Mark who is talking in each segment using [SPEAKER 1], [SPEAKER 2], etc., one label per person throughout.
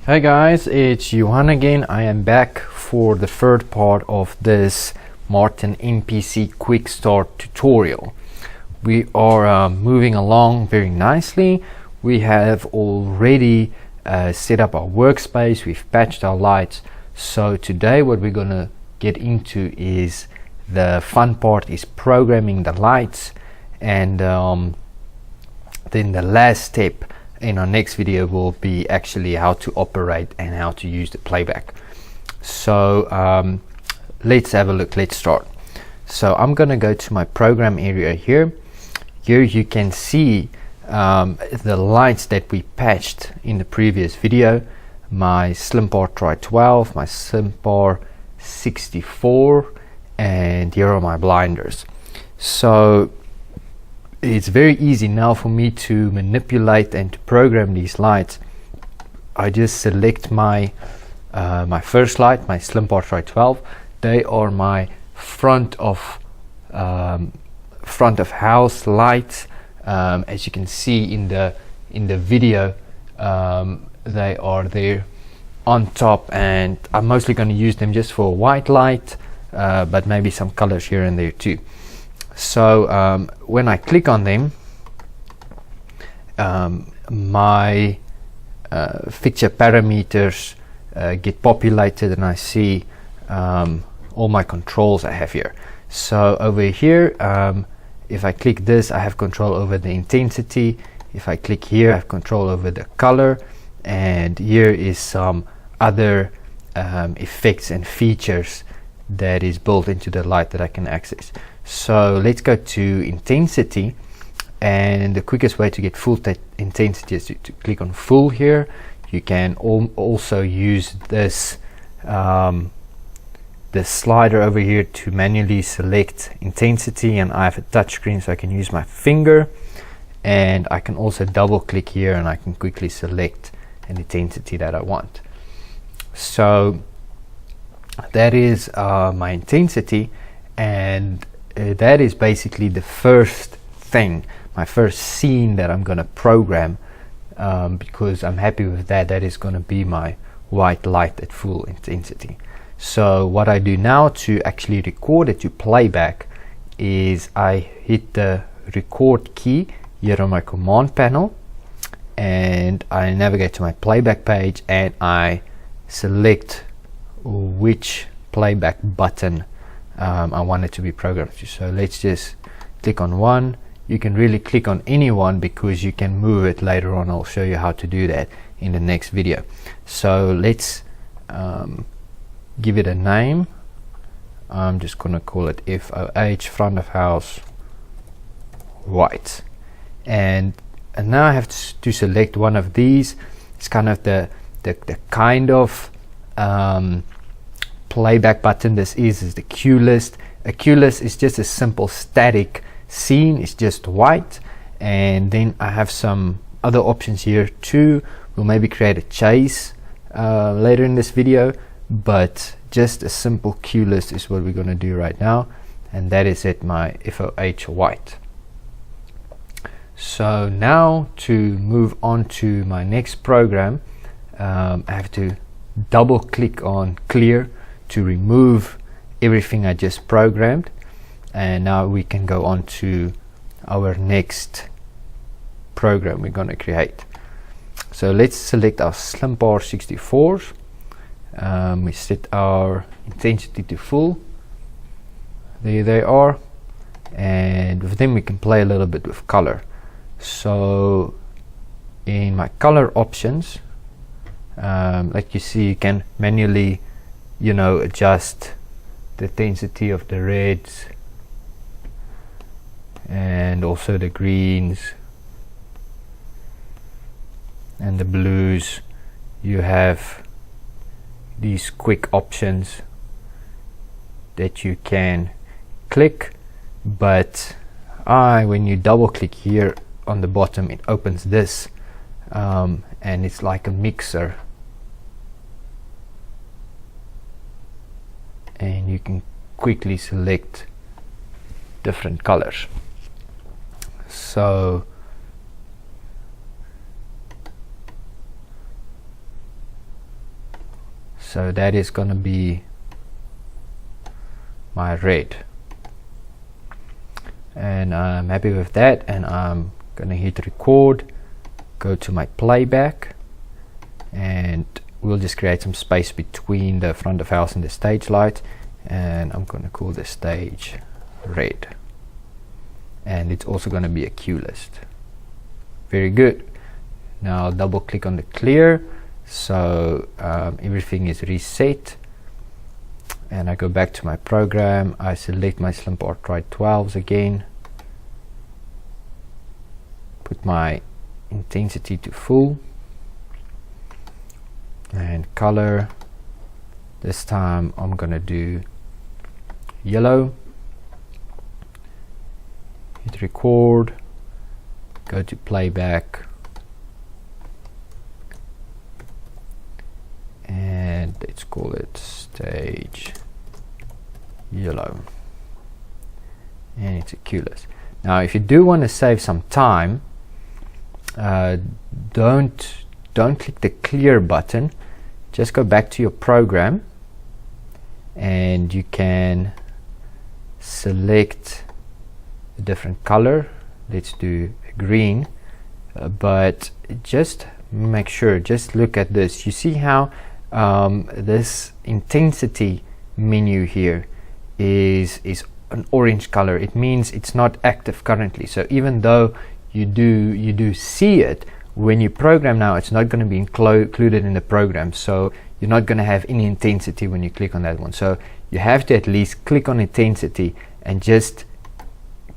[SPEAKER 1] Hey guys, it's Johan again. I am back for the third part of this Martin MPC quick start tutorial. We are moving along very nicely. We have already set up our workspace, we've patched our lights. So today what we're gonna get into is the fun part, is programming the lights, and then the last step in our next video will be actually how to operate and how to use the playback. So let's have a look. Let's start. So I'm gonna go to my program area here. Here you can see the lights that we patched in the previous video. My SlimPar Tri 12, my SlimPar 64, and here are my blinders. So it's very easy now for me to manipulate and to program these lights. I just select my my first light, my SlimPar Tri 12. They are my front of house lights. As you can see in the video, they are there on top, and I'm mostly going to use them just for white light, but maybe some colors here and there too. So when I click on them, my fixture parameters get populated, and I see all my controls I have here. So over here, if I click this, I have control over the intensity. If I click here, I have control over the color, and here is some other effects and features that is built into the light that I can access. So let's go to intensity, and the quickest way to get full intensity is to click on full here. You can also use this the slider over here to manually select intensity, and I have a touch screen, so I can use my finger, and I can also double click here and I can quickly select an intensity that I want. So that is my intensity, and that is basically the first thing, my first scene that I'm going to program, because I'm happy with that. That is going to be my white light at full intensity. So what I do now to actually record it to playback is I hit the record key here on my command panel, and I navigate to my playback page, and I select which playback button I want it to be programmed to. So let's just click on one. You can really click on any one because you can move it later on. I'll show you how to do that in the next video. So let's give it a name. I'm just gonna call it FOH, front of house white, and now I have to select one of these. It's kind of the kind of playback button this is the cue list. A cue list is just a simple static scene, it's just white, and then I have some other options here too. We'll maybe create a chase later in this video, but just a simple cue list is what we're going to do right now, and that is at my FOH white. So now to move on to my next program, I have to double click on clear to remove everything I just programmed, and now we can go on to our next program we're going to create. So let's select our SlimPar 64s. We set our intensity to full. There they are, and with them we can play a little bit with color. So in my color options, like you see, you can manually adjust the intensity of the reds and also the greens and the blues. You have these quick options that you can click, but when you double click here on the bottom, it opens this, and it's like a mixer, and you can quickly select different colors. So So that is going to be my red, and I'm happy with that, and I'm gonna hit record, go to my playback, and we'll just create some space between the front of house and the stage light, and I'm gonna call the stage red, and it's also gonna be a cue list. Very good. Now I'll double click on the clear, so everything is reset, and I go back to my program. I select my Slim Arkwright 12s again, put my intensity to full, and color, this time I'm gonna do yellow, hit record, go to playback, and let's call it stage yellow, and it's a cue list. Now if you do want to save some time, don't click the clear button, just go back to your program and you can select a different color. Let's do green, but just make sure, just look at this. You see how this intensity menu here is an orange color. It means it's not active currently. So even though you do see it when you program now, it's not going to be included in the program, so you're not going to have any intensity when you click on that one. So you have to at least click on intensity and just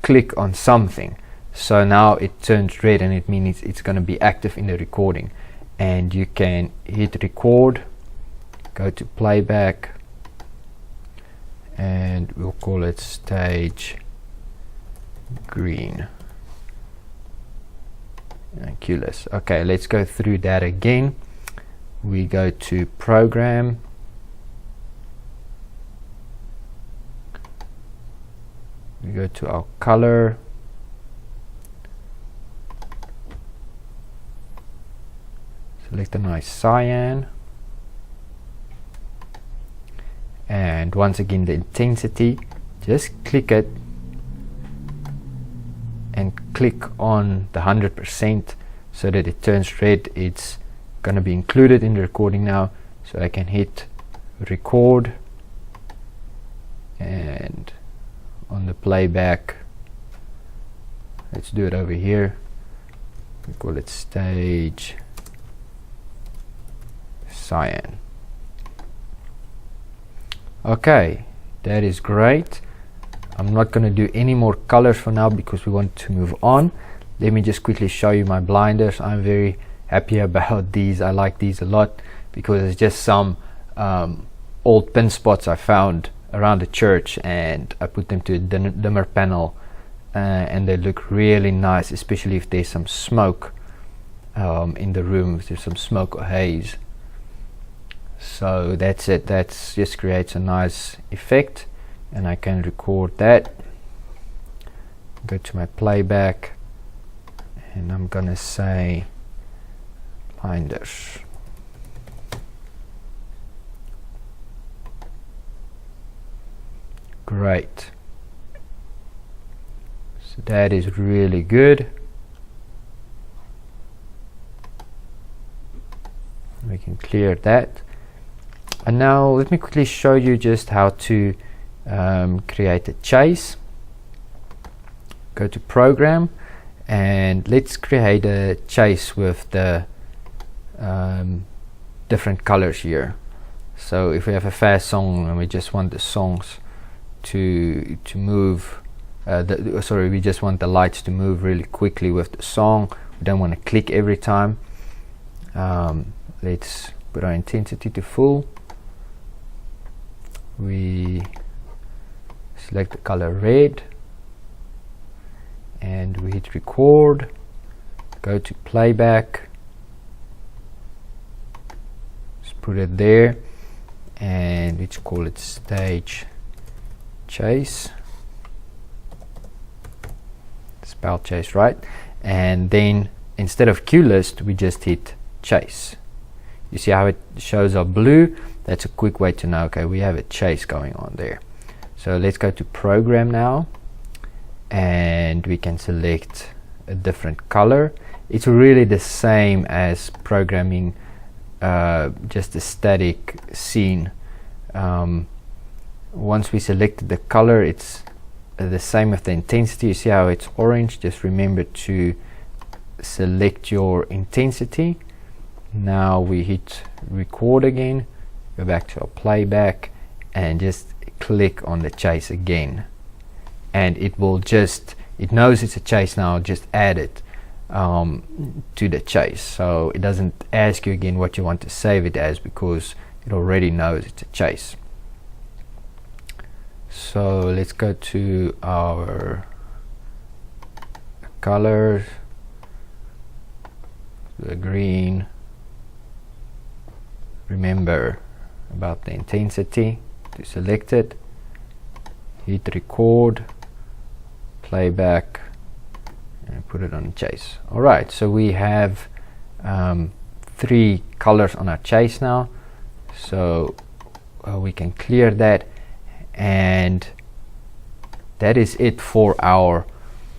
[SPEAKER 1] click on something. So now it turns red, and it means it's going to be active in the recording, and you can hit record, go to playback, and we'll call it stage green. Cue list. Okay, let's go through that again. We go to program, we go to our color, select a nice cyan, and once again the intensity, just click it and click on the 100% so that it turns red. It's going to be included in the recording now, so I can hit record, and on the playback, let's do it over here, we call it stage cyan. Okay, that is great. I'm not going to do any more colors for now because we want to move on. Let me just quickly show you my blinders. I'm very happy about these. I like these a lot because it's just some old pin spots I found around the church, and I put them to a dimmer panel, and they look really nice, especially if there's some smoke in the room, if there's some smoke or haze. So that's it. That just creates a nice effect, and I can record that. Go to my playback, and I'm gonna say blinders. Great. So that is really good. We can clear that. And now let me quickly show you just how to create a chase. Go to program, and let's create a chase with the different colors here. So if we have a fast song and we just want the songs to move, we just want the lights to move really quickly with the song. We don't want to click every time. Let's put our intensity to full. We select the color red, and we hit record, go to playback, just put it there, and let's call it stage chase, spell chase, right? And then instead of cue list, we just hit chase. You see how it shows up blue? That's a quick way to know, okay, we have a chase going on there. So let's go to program now, and we can select a different color. It's really the same as programming just a static scene. Once we selected the color, it's the same with the intensity. You see how it's orange? Just remember to select your intensity. Now we hit record again, go back to our playback, and just click on the chase again, and it will just, it knows it's a chase now, just add it to the chase. So it doesn't ask you again what you want to save it as, because it already knows it's a chase. So let's go to our colors, the green. Remember about the intensity, to select it, hit record, playback, and put it on chase. Alright, so we have 3 colors on our chase now, so we can clear that, and that is it for our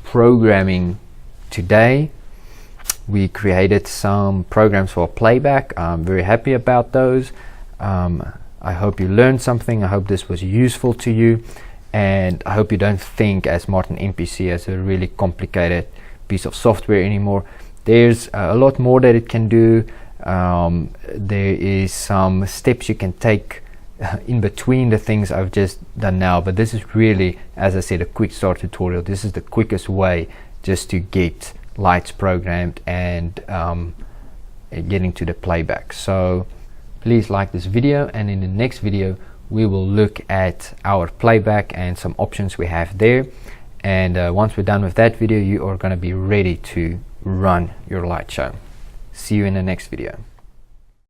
[SPEAKER 1] programming today. We created some programs for playback. I'm very happy about those. I hope you learned something. I hope this was useful to you, and I hope you don't think as Martin MPC as a really complicated piece of software anymore. There's a lot more that it can do. There is some steps you can take in between the things I've just done now, but this is really, as I said, a quick start tutorial. This is the quickest way just to get lights programmed and getting to the playback. So please like this video, and in the next video we will look at our playback and some options we have there. And once we're done with that video, you are going to be ready to run your light show. See you in the next video.